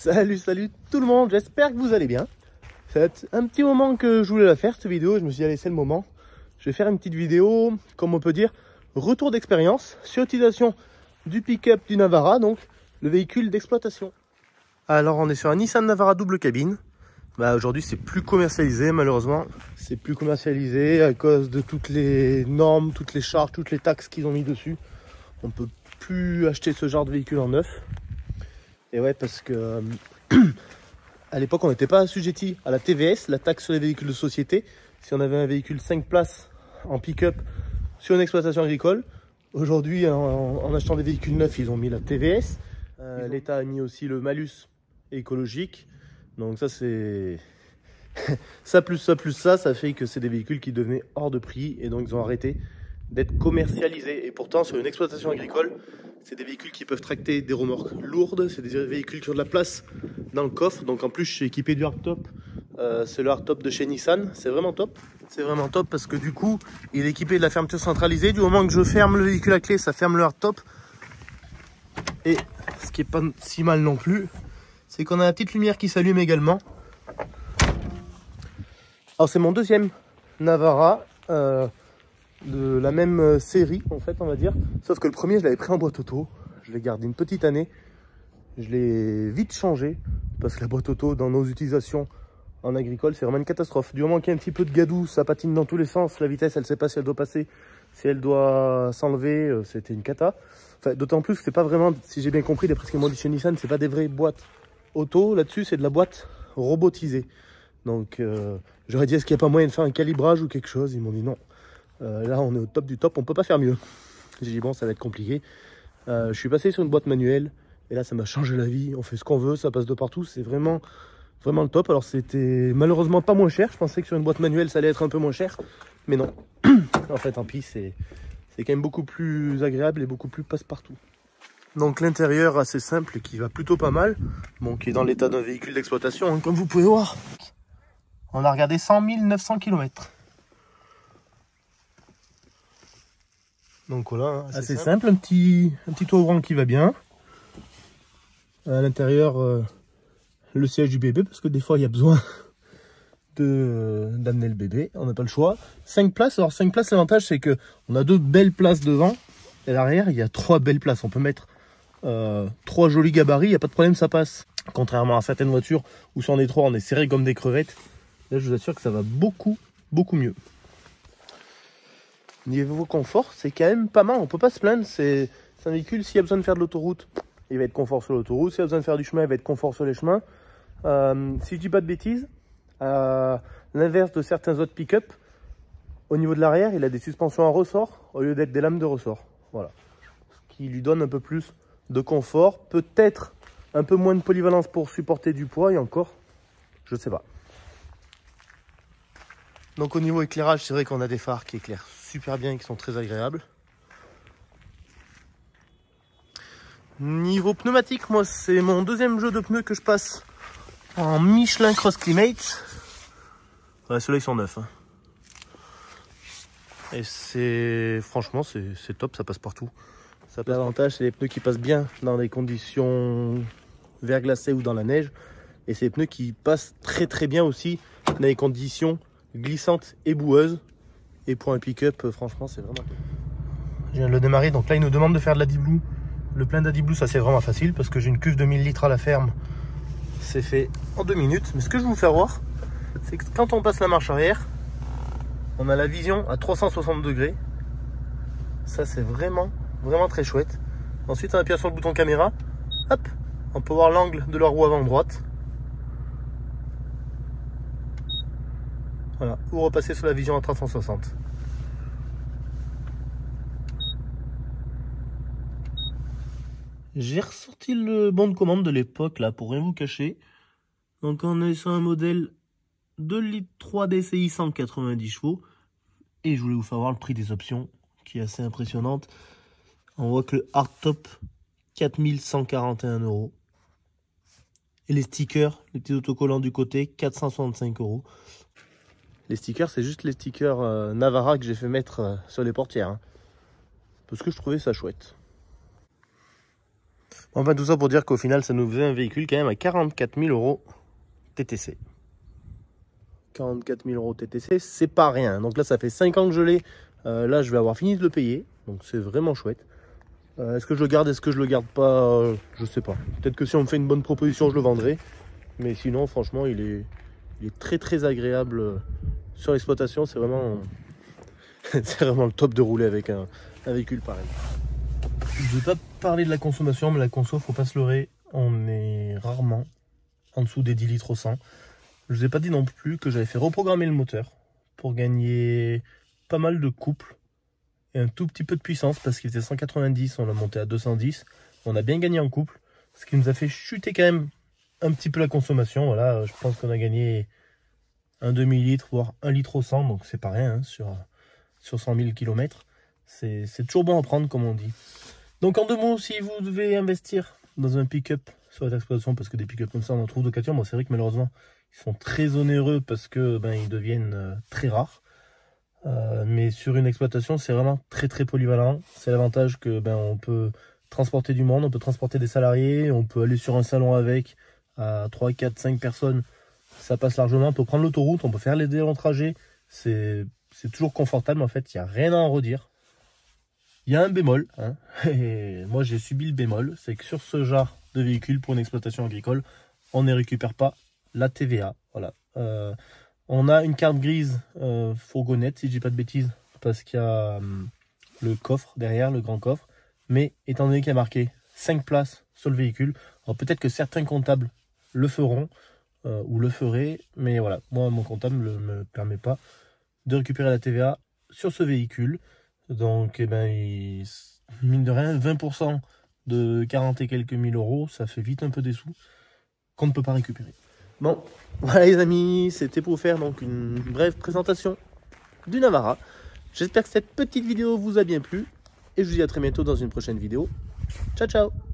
Salut tout le monde, j'espère que vous allez bien. Ça va être un petit moment que je voulais la faire cette vidéo, je me suis dit allez c'est le moment. Je vais faire une petite vidéo, comme on peut dire, retour d'expérience sur l'utilisation du pick-up du Navara, donc le véhicule d'exploitation. Alors on est sur un Nissan Navara double cabine. Aujourd'hui c'est plus commercialisé malheureusement. C'est plus commercialisé à cause de toutes les normes, toutes les charges, toutes les taxes qu'ils ont mis dessus. On peut plus acheter ce genre de véhicule en neuf. Et ouais, parce que à l'époque, on n'était pas assujetti à la TVS, la taxe sur les véhicules de société. Si on avait un véhicule 5 places en pick-up sur une exploitation agricole, aujourd'hui, en achetant des véhicules neufs, ils ont mis la TVS. L'État a mis aussi le malus écologique. Donc ça, c'est ça plus ça fait que c'est des véhicules qui devenaient hors de prix et donc ils ont arrêté d'être commercialisés. Et pourtant, sur une exploitation agricole, c'est des véhicules qui peuvent tracter des remorques lourdes, c'est des véhicules qui ont de la place dans le coffre. Donc en plus, je suis équipé du hardtop. C'est le hardtop de chez Nissan. C'est vraiment top. C'est vraiment top parce que du coup, il est équipé de la fermeture centralisée. Du moment que je ferme le véhicule à clé, ça ferme le hardtop. Et ce qui est pas si mal non plus, c'est qu'on a la petite lumière qui s'allume également. Alors c'est mon deuxième Navara. De la même série en fait on va dire, sauf que le premier je l'avais pris en boîte auto, je l'ai gardé une petite année, je l'ai vite changé parce que la boîte auto dans nos utilisations en agricole c'est vraiment une catastrophe. Du moment qu'il y a un petit peu de gadou, ça patine dans tous les sens, la vitesse elle sait pas si elle doit passer, si elle doit s'enlever, c'était une cata. Enfin, d'autant plus que c'est pas vraiment, si j'ai bien compris d'après ce qu'ils m'ont dit chez Nissan, c'est pas des vraies boîtes auto là-dessus, c'est de la boîte robotisée. Donc j'aurais dit est-ce qu'il n'y a pas moyen de faire un calibrage ou quelque chose, ils m'ont dit non. Là on est au top du top, on peut pas faire mieux. J'ai dit bon ça va être compliqué. Je suis passé sur une boîte manuelle et là ça m'a changé la vie. On fait ce qu'on veut, ça passe de partout, c'est vraiment le top. Alors c'était malheureusement pas moins cher, je pensais que sur une boîte manuelle ça allait être un peu moins cher, mais non. En fait tant pis, c'est quand même beaucoup plus agréable et beaucoup plus passe-partout. Donc l'intérieur assez simple et qui va plutôt pas mal, bon qui est dans l'état d'un véhicule d'exploitation hein, comme vous pouvez voir. On a regardé 100 900 km. Donc voilà, assez simple, un petit toit ouvrant qui va bien. À l'intérieur, le siège du bébé, parce que des fois il y a besoin d'amener le bébé, on n'a pas le choix. 5 places, alors 5 places, l'avantage c'est que on a 2 belles places devant, et à l'arrière il y a 3 belles places. On peut mettre 3 jolis gabarits, il n'y a pas de problème, ça passe. Contrairement à certaines voitures où sur les 3 on est serré comme des crevettes, là je vous assure que ça va beaucoup mieux. Niveau confort, c'est quand même pas mal, on peut pas se plaindre. C'est un véhicule, s'il y a besoin de faire de l'autoroute, il va être confort sur l'autoroute. S'il y a besoin de faire du chemin, il va être confort sur les chemins. Si je dis pas de bêtises, à l'inverse de certains autres pick-up, au niveau de l'arrière, il a des suspensions à ressort au lieu d'être des lames de ressort. Voilà. Ce qui lui donne un peu plus de confort, peut-être un peu moins de polyvalence pour supporter du poids, et encore, je sais pas. Donc au niveau éclairage, c'est vrai qu'on a des phares qui éclairent super bien et qui sont très agréables. Niveau pneumatique, moi c'est mon deuxième jeu de pneus que je passe en Michelin Cross Climate. Ouais, ceux-là ils sont neufs. Hein. Et c'est franchement c'est top, ça passe partout. L'avantage c'est les pneus qui passent bien dans les conditions verglacées ou dans la neige. Et c'est les pneus qui passent très bien aussi dans les conditions glissante et boueuse, et pour un pick-up franchement c'est vraiment top. Je viens de le démarrer, donc là il nous demande de faire de l'AdBlue. Le plein d'AdBlue ça c'est vraiment facile parce que j'ai une cuve de 1000 litres à la ferme, c'est fait en 2 minutes. Mais ce que je vais vous faire voir, c'est que quand on passe la marche arrière, on a la vision à 360 degrés. Ça c'est vraiment très chouette. Ensuite on appuie sur le bouton caméra, hop, on peut voir l'angle de la roue avant droite. Voilà, ou repasser sur la vision à 360. J'ai ressorti le bon de commande de l'époque là pour rien vous cacher. Donc on est sur un modèle 2 litres 3 DCI 190 chevaux. Et je voulais vous faire voir le prix des options qui est assez impressionnante. On voit que le hardtop 4141 €. Et les stickers, les petits autocollants du côté 465 €. Les stickers, c'est juste les stickers Navara que j'ai fait mettre sur les portières. Hein, parce que je trouvais ça chouette. Enfin, tout ça pour dire qu'au final, ça nous faisait un véhicule quand même à 44 000 euros TTC. 44 000 euros TTC, c'est pas rien. Donc là, ça fait 5 ans que je l'ai. Là, je vais avoir fini de le payer. Donc c'est vraiment chouette. Est-ce que je le garde, est-ce que je le garde pas, je sais pas. Peut-être que si on me fait une bonne proposition, je le vendrai. Mais sinon, franchement, il est très très agréable sur l'exploitation. C'est vraiment, c'est vraiment le top de rouler avec un véhicule pareil. Je ne vais pas parler de la consommation, mais la conso, faut pas se leurrer. On est rarement en dessous des 10 litres au 100. Je vous ai pas dit non plus que j'avais fait reprogrammer le moteur pour gagner pas mal de couple et un tout petit peu de puissance parce qu'il était 190, on l'a monté à 210. On a bien gagné en couple, ce qui nous a fait chuter quand même un petit peu la consommation. Voilà, je pense qu'on a gagné un demi-litre, voire 1 litre au 100, donc c'est pas rien hein, sur 100 000 km. C'est toujours bon à prendre, comme on dit. Donc en 2 mots, si vous devez investir dans un pick-up sur votre exploitation, parce que des pick-up comme ça, on en trouve d'occasion. Bon, c'est vrai que malheureusement, ils sont très onéreux parce que ils deviennent très rares. Mais sur une exploitation, c'est vraiment très très polyvalent. C'est l'avantage que on peut transporter du monde, on peut transporter des salariés, on peut aller sur un salon avec à 3, 4, 5 personnes. Ça passe largement. On peut prendre l'autoroute, on peut faire les longs trajets. C'est toujours confortable en fait, il n'y a rien à en redire. Il y a un bémol, hein, et moi j'ai subi le bémol, c'est que sur ce genre de véhicule pour une exploitation agricole, on ne récupère pas la TVA. Voilà. On a une carte grise fourgonnette, si je dis pas de bêtises, parce qu'il y a le coffre derrière, le grand coffre, mais étant donné qu'il y a marqué 5 places sur le véhicule, alors peut-être que certains comptables le feront ou le feraient, mais voilà, moi mon comptable ne me permet pas de récupérer la TVA sur ce véhicule. Donc, mine de rien, 20% de 40 et quelques mille euros, ça fait vite un peu des sous qu'on ne peut pas récupérer. Bon, voilà les amis, c'était pour vous faire donc une brève présentation du Navara. J'espère que cette petite vidéo vous a bien plu et je vous dis à très bientôt dans une prochaine vidéo. Ciao, ciao!